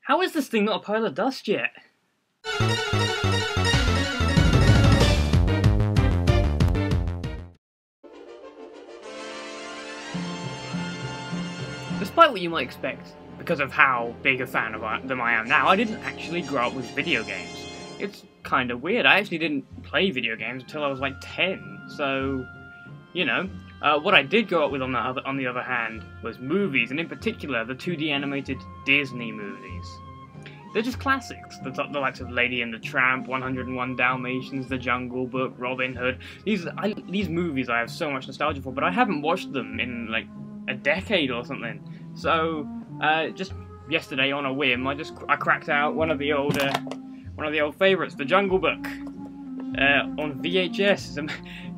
How is this thing not a pile of dust yet? Despite what you might expect, because of how big a fan of them I am now, I didn't actually grow up with video games. It's kind of weird. I actually didn't play video games until I was like 10, so, you know. What I did grow up with, on the other hand, was movies, and in particular, the 2D animated Disney movies. They're just classics. The likes of Lady and the Tramp, 101 Dalmatians, The Jungle Book, Robin Hood. These movies I have so much nostalgia for, but I haven't watched them in, like, a decade or something. So, just yesterday on a whim, I cracked out one of the old favourites, The Jungle Book, on VHS.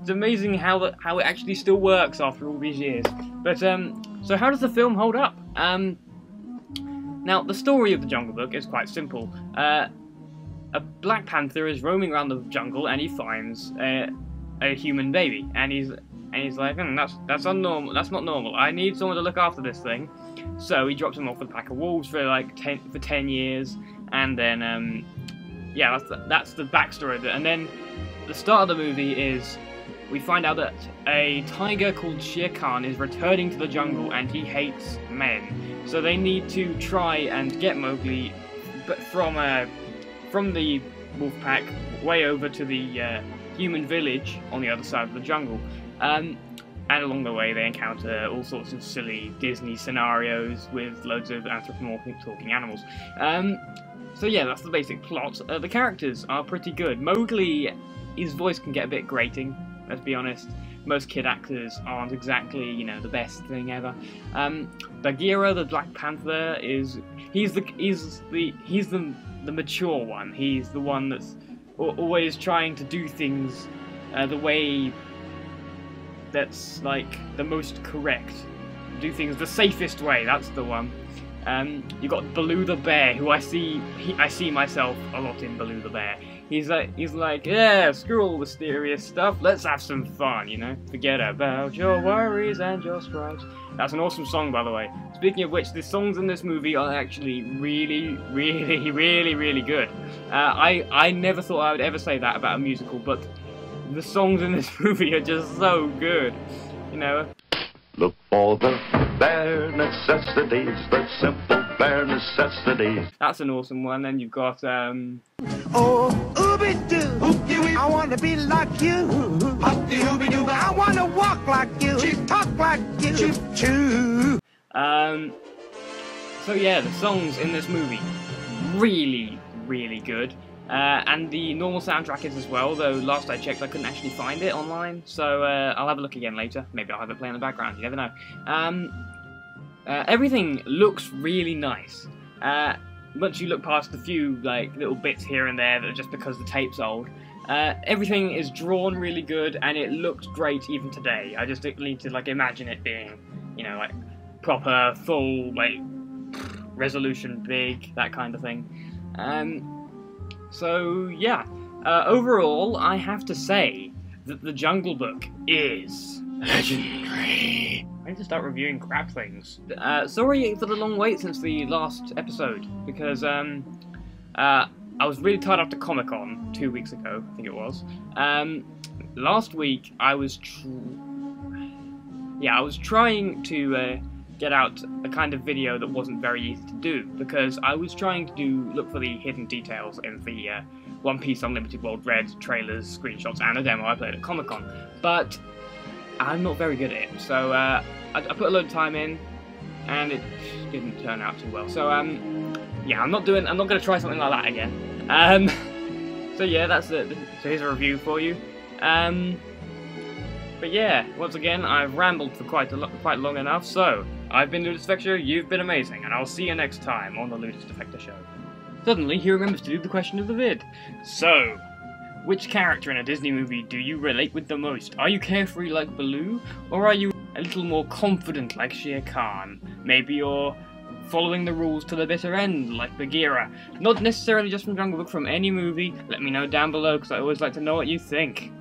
It's amazing how it actually still works after all these years. But so how does the film hold up? Now, the story of The Jungle Book is quite simple. A Black Panther is roaming around the jungle and he finds a human baby, and he's like, that's unnormal. That's not normal. I need someone to look after this thing. So he drops him off with a pack of wolves for like 10 years, and then yeah, that's the backstory of it. And then the start of the movie is we find out that a tiger called Shere Khan is returning to the jungle, and he hates men. So they need to try and get Mowgli, but from the wolf pack way over to the human village on the other side of the jungle. And along the way they encounter all sorts of silly Disney scenarios with loads of anthropomorphic talking animals. So yeah, that's the basic plot. The characters are pretty good. Mowgli, his voice can get a bit grating, let's be honest. Most kid actors aren't exactly, you know, the best thing ever. Bagheera, the Black Panther, he's the mature one. He's the one that's always trying to do things the way that's like the most correct. Do things the safest way. That's the one. You got Baloo the bear, who I see myself a lot in Baloo the bear. He's like, yeah, screw all the serious stuff. Let's have some fun, you know. Forget about your worries and your stripes. That's an awesome song, by the way. Speaking of which, the songs in this movie are actually really, really, really, really good. I never thought I would ever say that about a musical, but the songs in this movie are just so good, you know. Look for the bare necessities, the simple bare necessities. That's an awesome one. Then you've got oh, ooby-doo, I want to be like you. I want to walk like you, talk like you, choo. So yeah, the songs in this movie, really, really good. And the normal soundtrack is as well, though last I checked I couldn't actually find it online, so I'll have a look again later. Maybe I'll have it play in the background, you never know. Everything looks really nice. Once you look past a few like little bits here and there that are just because the tape's old, everything is drawn really good, and it looks great even today. I just need to like imagine it being, you know, like proper, full, like resolution, big, that kind of thing. So yeah, overall, I have to say that The Jungle Book is legendary. I need to start reviewing crap things. Sorry for the long wait since the last episode, because I was really tied after Comic-Con 2 weeks ago, I think it was. Last week I was trying to get out a kind of video that wasn't very easy to do, because I was trying to look for the hidden details in the One Piece Unlimited World Red trailers, screenshots, and a demo I played at Comic-Con, but I'm not very good at it, so I put a load of time in, and it didn't turn out too well. So yeah, I'm not going to try something like that again. So yeah, that's it. So here's a review for you. But yeah, once again, I've rambled for quite long enough, so I've been Ludus Defectishow, you've been amazing, and I'll see you next time on the Ludus Defectishow. Suddenly, he remembers to do the question of the vid. So, which character in a Disney movie do you relate with the most? Are you carefree like Baloo, or are you a little more confident like Shere Khan? Maybe you're following the rules to the bitter end like Bagheera. Not necessarily just from Jungle Book, from any movie. Let me know down below, because I always like to know what you think.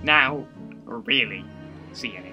Now, really, see you next time.